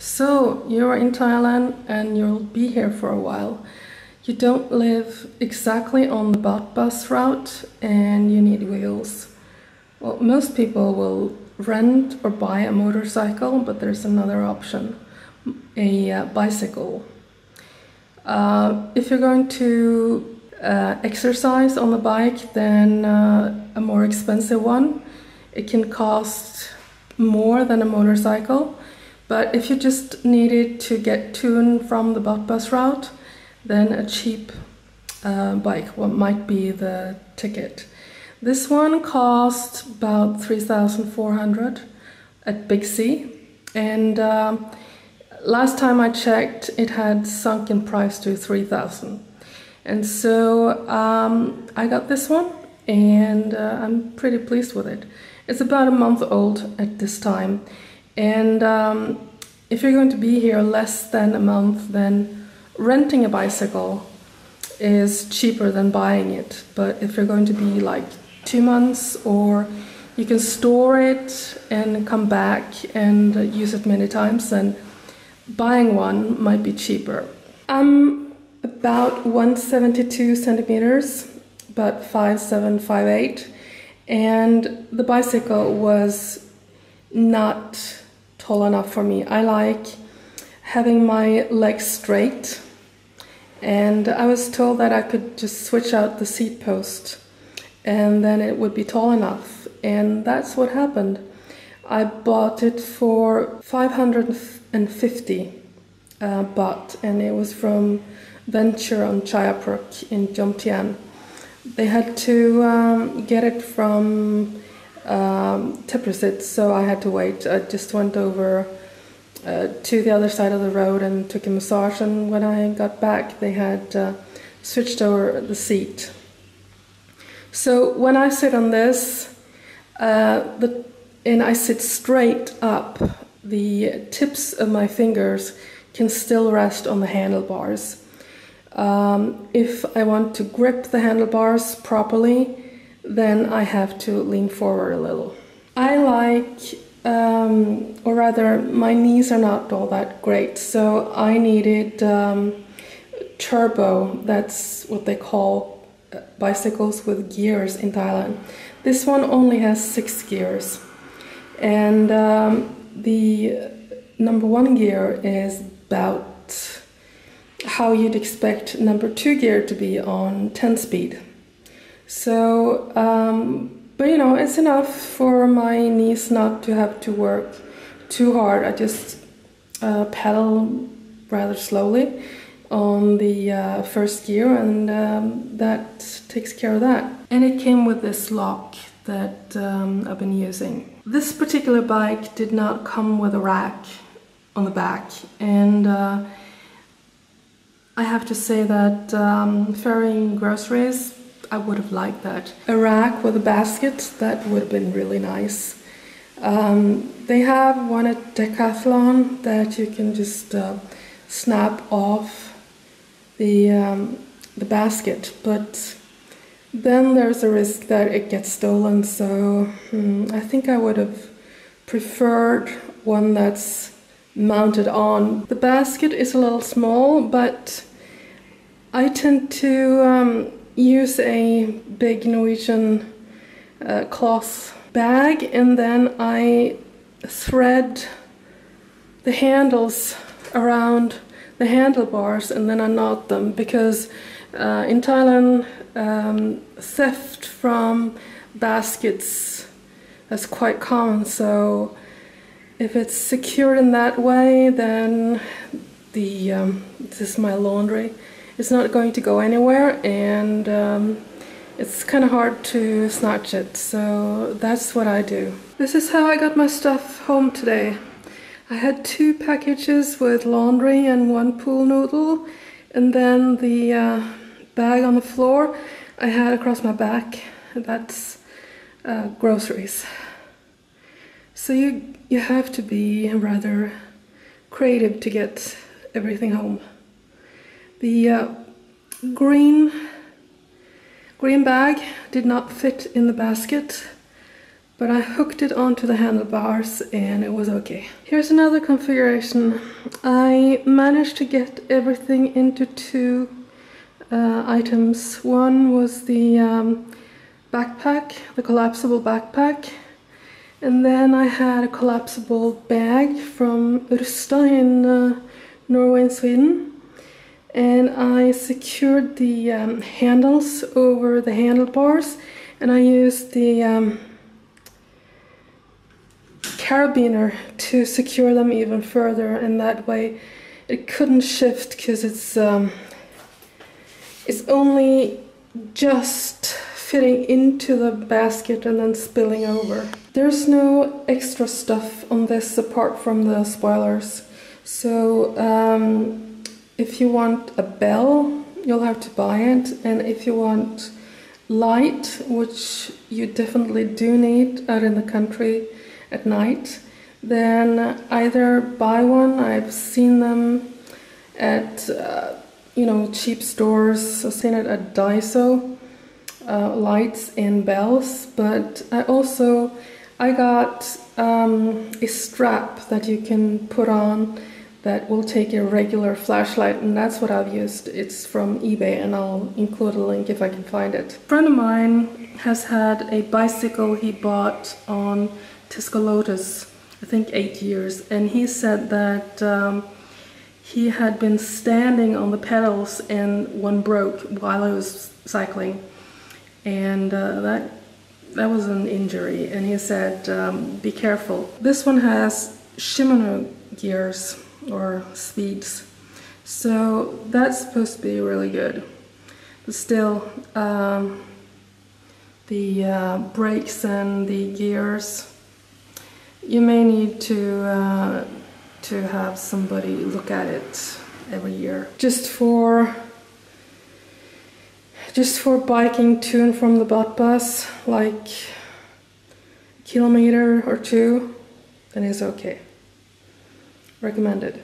So you're in Thailand and you'll be here for a while. You don't live exactly on the baht bus route and you need wheels. Well, most people will rent or buy a motorcycle, but there's another option, a bicycle. If you're going to exercise on the bike, then a more expensive one. It can cost more than a motorcycle, but if you just needed to get to and from the baht bus route, then a cheap bike might be the ticket. This one cost about 3,400 at BigC, and last time I checked, it had sunk in price to 3,000. And so I got this one, and I'm pretty pleased with it. It's about a month old at this time, and if you're going to be here less than a month, then renting a bicycle is cheaper than buying it. But if you're going to be like 2 months, or you can store it and come back and use it many times, then buying one might be cheaper. I'm about 172 centimeters, about 5'7", 5'8", and the bicycle was not tall enough for me. I like having my legs straight, and I was told that I could just switch out the seat post and then it would be tall enough, and that's what happened. I bought it for 550 baht, and it was from Venture on Chayapurk in Jomtien. They had to get it from Tepresit, so I had to wait. I just went over to the other side of the road and took a massage, and when I got back they had switched over the seat. So when I sit on this and I sit straight up, the tips of my fingers can still rest on the handlebars. If I want to grip the handlebars properly, then I have to lean forward a little. I like, or rather, my knees are not all that great, so I needed turbo. That's what they call bicycles with gears in Thailand. This one only has 6 gears, and the number 1 gear is about how you'd expect number 2 gear to be on 10 speed. So, but you know, it's enough for my knees not to have to work too hard. I just pedal rather slowly on the first gear, and that takes care of that. And it came with this lock that I've been using. This particular bike did not come with a rack on the back, and I have to say that ferrying groceries, I would have liked that. A rack with a basket, that would have been really nice. They have one at Decathlon that you can just snap off the basket, but then there's a risk that it gets stolen, so I think I would have preferred one that's mounted on. The basket is a little small, but I tend to use a big Norwegian cloth bag, and then I thread the handles around the handlebars, and then I knot them, because in Thailand theft from baskets is quite common. So if it's secured in that way, then this is my laundry. It's not going to go anywhere, and it's kind of hard to snatch it, so that's what I do. This is how I got my stuff home today. I had 2 packages with laundry and 1 pool noodle, and then the bag on the floor I had across my back. That's groceries. So you have to be rather creative to get everything home. The green bag did not fit in the basket, but I hooked it onto the handlebars and it was okay. Here's another configuration. I managed to get everything into two items. One was the backpack, the collapsible backpack, and then I had a collapsible bag from Rusta in Norway and Sweden, and I secured the handles over the handlebars, and I used the carabiner to secure them even further, and that way it couldn't shift because it's only just fitting into the basket and then spilling over. There's no extra stuff on this apart from the spoilers. So if you want a bell, you'll have to buy it. And if you want light, which you definitely do need out in the country at night, then either buy one. I've seen them at cheap stores. I've seen it at Daiso, lights and bells. But I got a strap that you can put on that will take a regular flashlight, and that's what I've used. It's from eBay, and I'll include a link if I can find it. A friend of mine has had a bicycle he bought on Tisco Lotus, I think 8 years, and he said that he had been standing on the pedals and one broke while I was cycling, and that was an injury, and he said be careful. This one has Shimano gears or speeds, so that's supposed to be really good, but still the brakes and the gears, you may need to have somebody look at it every year. Just for biking to and from the BAT bus, like a kilometer or two, then it's okay. Recommended.